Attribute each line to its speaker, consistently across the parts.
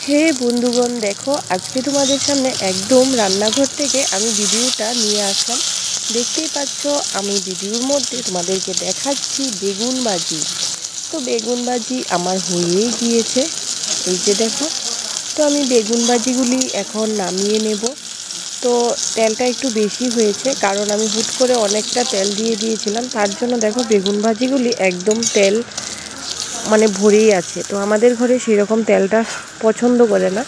Speaker 1: হে বন্ধুগণ, দেখো আজকে তোমাদের সামনে একদম রান্নাঘর থেকে আমি ভিডিওটা নিয়ে আসলাম। দেখতেই পাচ্ছ আমি ভিডিওর মধ্যে তোমাদেরকে দেখাচ্ছি বেগুন ভাজি। তো বেগুন ভাজি আমার হয়েই গিয়েছে, এই যে দেখো। তো আমি বেগুন ভাজিগুলি এখন নামিয়ে নেব। তো তেলটা একটু বেশি হয়েছে, কারণ আমি হুট করে অনেকটা তেল দিয়ে দিয়েছিলাম, তার জন্য দেখো বেগুন ভাজিগুলি একদম তেল ভরেই আছে। তো আমাদের ঘরে সেরকম তেলটা পছন্দ করে না।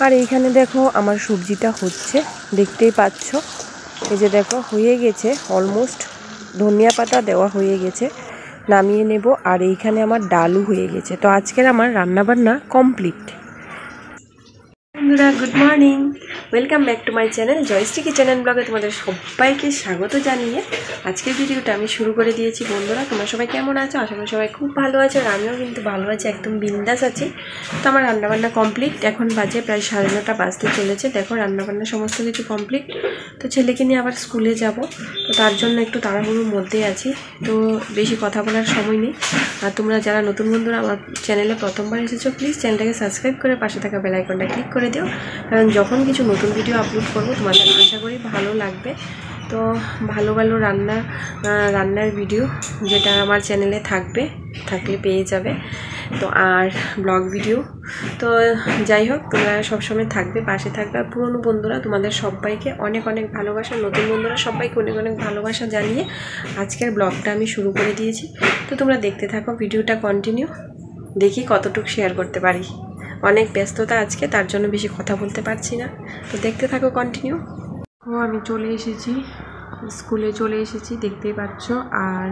Speaker 1: আর এইখানে দেখো আমার সবজিটা হচ্ছে, দেখতেই পাচ্ছ। এই যে দেখো হয়ে গেছে অলমোস্ট, ধনিয়া পাতা দেওয়া হয়ে গেছে, নামিয়ে নেব। আর এইখানে আমার ডালও হয়ে গেছে। তো আজকের আমার রান্নাবান্না কমপ্লিট। বন্ধুরা, good morning, welcome back to my channel Jayshree kitchen and ব্লগে তোমাদের সবাইকে স্বাগত জানিয়ে আজকের ভিডিওটা আমি শুরু করে দিয়েছি। বন্ধুরা, তোমরা সবাই কেমন আছো? আশা করি সবাই খুব ভালো আছো, আর আমিও কিন্তু ভালো আছি, একদম বিন্দাস আছি। তো আমার রান্নাবান্না কমপ্লিট, এখন বাজে প্রায় 9:30 বাজতে চলেছে। দেখো রান্নাবান্না সমস্ত কিছু কমপ্লিট। তো ছেলেকে নিয়ে আবার স্কুলে যাব, তো তার জন্য একটু তাড়াহুড়োর মধ্যে আছি। তো বেশি কথা বলার সময় নেই। আর তোমরা যারা নতুন বন্ধুরা আমার চ্যানেলে প্রথমবার এসেছো, প্লিজ চ্যানেলটাকে সাবস্ক্রাইব করে পাশে থাকা বেল আইকনটা ক্লিক করে দিও, কারণ যখন কিছু নতুন ভিডিও আপলোড করবো তোমাদের আশা করি ভালো লাগবে। তো ভালো ভালো রান্নার ভিডিও যেটা আমার চ্যানেলে থাকলে পেয়ে যাবে। তো আর ব্লগ ভিডিও, তো যাই হোক, তোমরা সবসময় থাকবে, পাশে থাকবে। আর পুরনো বন্ধুরা তোমাদের সবাইকে অনেক অনেক ভালোবাসা, নতুন বন্ধুরা সবাইকে অনেক অনেক ভালোবাসা জানিয়ে আজকের ব্লগটা আমি শুরু করে দিয়েছি। তো তোমরা দেখতে থাকো ভিডিওটা কন্টিনিউ, দেখি কতটুকু শেয়ার করতে পারি। অনেক ব্যস্ততা আজকে, তার জন্য বেশি কথা বলতে পারছি না। তো দেখতে থাকো কন্টিনিউ। আমি চলে এসেছি, স্কুলে চলে এসেছি, দেখতেই পাচ্ছ। আর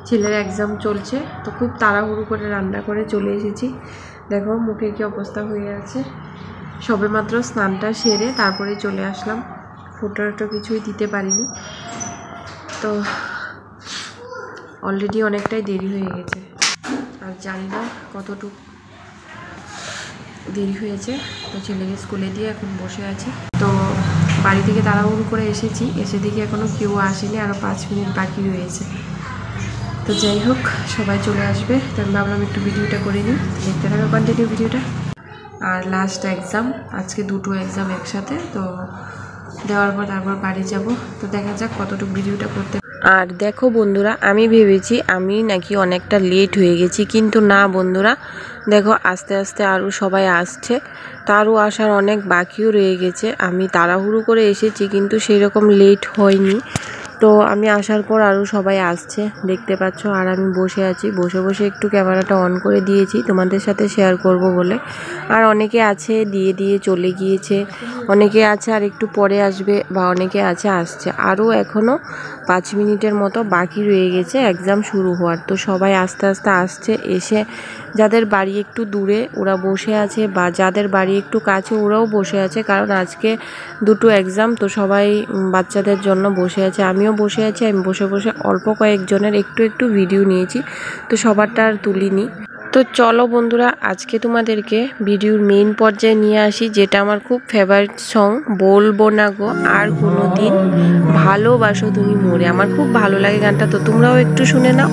Speaker 1: ছেলের এক্সাম চলছে, তো খুব তাড়াহুড়ো করে রান্না করে চলে এসেছি। দেখো মুখে কি অবস্থা হয়ে আছে। সবেমাত্র স্নানটা সেরে তারপরে চলে আসলাম, ফটো কিছুই দিতে পারিনি। তো অলরেডি অনেকটাই দেরি হয়ে গেছে, আর জানি না কতটুকু দেরি হয়েছে। তো ছেলেকে স্কুলে দিয়ে এখন বসে আছি। তো বাড়ি থেকে তাড়াহুড়ো করে এসেছি, এসে দেখি এখনও কেউ আসেনি, আরও 5 মিনিট বাকি রয়েছে। তো যাই হোক, সবাই চলে আসবে, তো আমি ভাবলাম একটু ভিডিওটা করে নিই। দেখতে থাকো কন্টিনিউ ভিডিওটা। আর লাস্ট এক্সাম, আজকে 2টো এক্সাম একসাথে, তো দেওয়ার পর তারপর বাড়ি যাব। তো দেখা যাক কতটুকু ভিডিওটা করতে। আর দেখো বন্ধুরা, আমি ভেবেছি আমি নাকি অনেকটা লেট হয়ে গেছি, কিন্তু না বন্ধুরা, দেখো আস্তে আস্তে আরও সবাই আসছে, তারও আসার অনেক বাকিও রয়ে গেছে। আমি তাড়াহুড়ো করে এসেছি, কিন্তু সেই রকম লেট হয়নি। তো আমি আসার পর আরও সবাই আসছে, দেখতে পাচ্ছ। আর আমি বসে আছি, বসে বসে একটু ক্যামেরাটা অন করে দিয়েছি তোমাদের সাথে শেয়ার করব বলে। আর অনেকে আছে দিয়ে চলে গিয়েছে, অনেকে আছে আর একটু পরে আসবে, বা অনেকে আছে আসছে। আরও এখনও 5 মিনিটের মতো বাকি রয়ে গেছে এক্সাম শুরু হওয়ার। তো সবাই আস্তে আস্তে আসছে, এসে যাদের বাড়ি একটু দূরে ওরা বসে আছে, বা যাদের বাড়ি একটু কাছে ওরাও বসে আছে, কারণ আজকে 2টো এক্সাম, তো সবাই বাচ্চাদের জন্য বসে আছে। আমিও বসে আছি, আমি বসে বসে অল্প কয়েকজনের একটু ভিডিও নিয়েছি, তো সবারটা আর তুলিনি। তো চলো বন্ধুরা, আজকে তোমাদেরকে ভিডিওর মেইন পর্যায়ে নিয়ে আসি, যেটা আমার খুব ফেভারিট সং, বলবো না গো আর কোনো দিন, ভালোবাসো তুমি মোরে। আমার খুব ভালো লাগে গানটা, তো তোমরাও একটু শুনে নাও।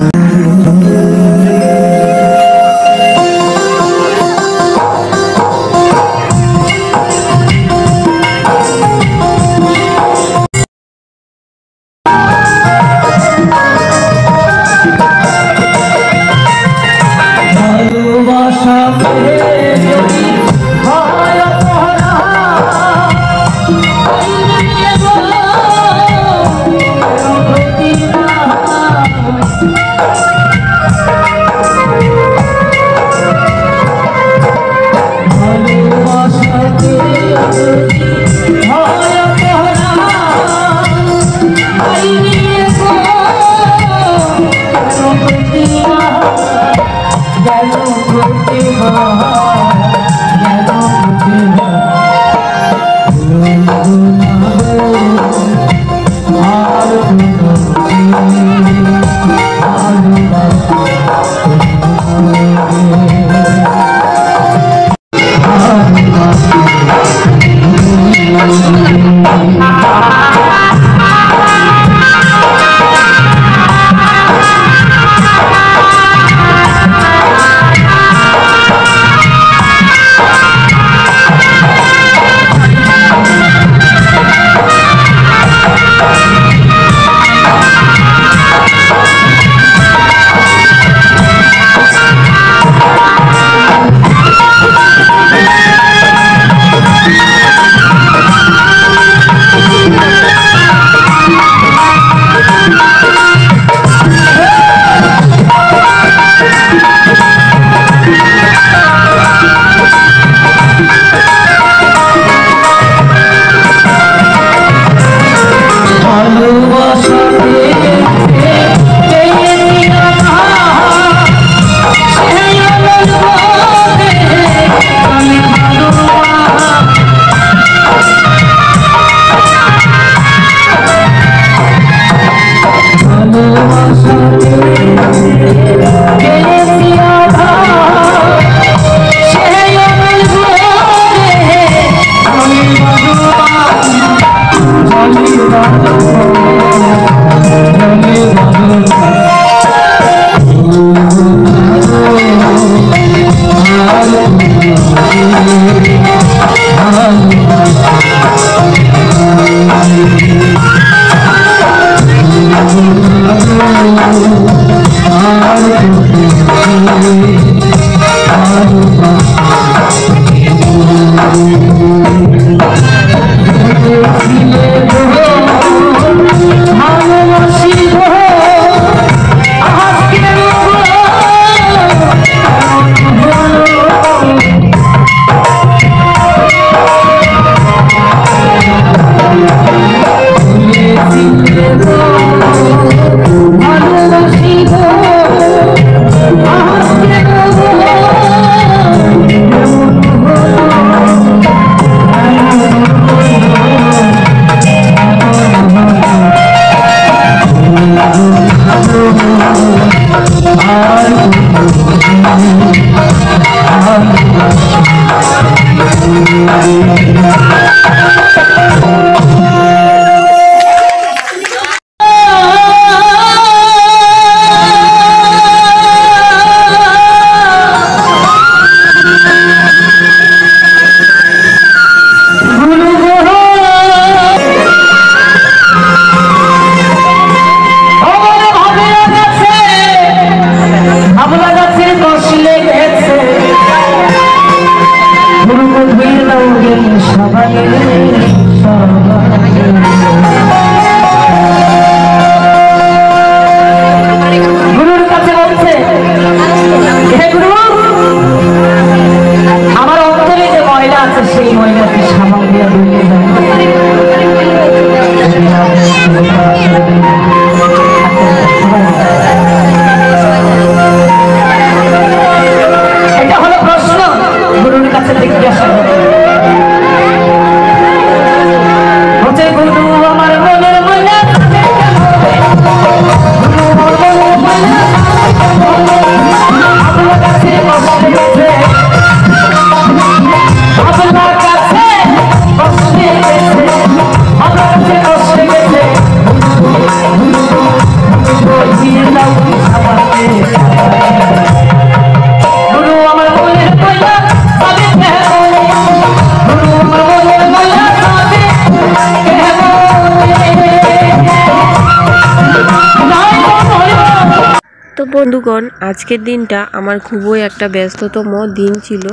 Speaker 1: বন্ধুগণ, আজকের দিনটা আমার খুবই একটা ব্যস্ততম দিন ছিল।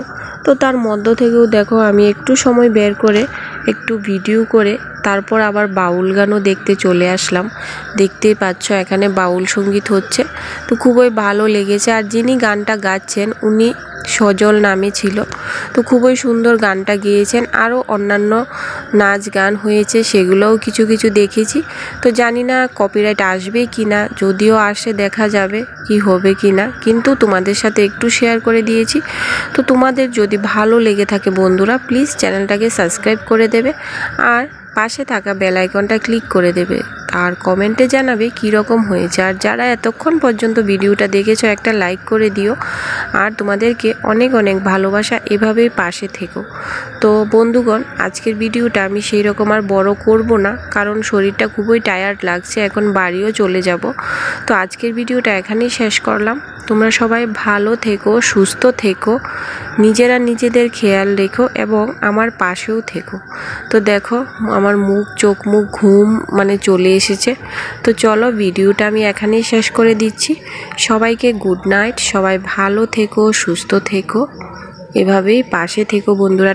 Speaker 1: তো তার মধ্য থেকেও দেখো আমি একটু সময় বের করে একটু ভিডিও করে তারপর আবার বাউল গানও দেখতে চলে আসলাম। দেখতেই পাচ্ছ এখানে বাউল সঙ্গীত হচ্ছে, তো খুবই ভালো লেগেছে। আর যিনি গানটা গাচ্ছেন উনি সজল নামে ছিল, তো খুবই সুন্দর গানটা গেয়েছেন। আরও অন্যান্য নাচ গান হয়েছে, সেগুলোও কিছু কিছু দেখেছি। তো জানি না কপিরাইট আসবে কি না, যদিও আসে দেখা যাবে কি হবে কি না, কিন্তু তোমাদের সাথে একটু শেয়ার করে দিয়েছি। তো তোমাদের যদি ভালো লেগে থাকে বন্ধুরা, প্লিজ চ্যানেলটাকে সাবস্ক্রাইব করে দেবে আর পাশে থাকা বেল আইকনটা ক্লিক করে দেবে, আর কমেন্টে জানাবে কি রকম হয়েছে। আর যারা এতক্ষণ পর্যন্ত ভিডিওটা দেখেছো একটা লাইক করে দিও। আর তোমাদেরকে অনেক অনেক ভালোবাসা, এভাবেই পাশে থেকো। তো বন্ধুগণ, আজকের ভিডিওটা আমি সেই রকম আর বড় করব না, কারণ শরীরটা খুবই টায়ার্ড লাগছে, এখন বাড়িও চলে যাব। তো আজকের ভিডিওটা এখানেই শেষ করলাম। তোমরা সবাই ভালো থেকো, সুস্থ থেকো, নিজেরা নিজেদের খেয়াল রেখো এবং আমার পাশেও থেকো। তো দেখো আমার চোখ মুখ ঘুম চলে এসেছে। তো চলো ভিডিওটা আমি এখানেই শেষ করে দিচ্ছি। সবাইকে গুড নাইট, সবাই ভালো থেকো, সুস্থ থেকো, এভাবেই পাশে থেকো বন্ধুরা।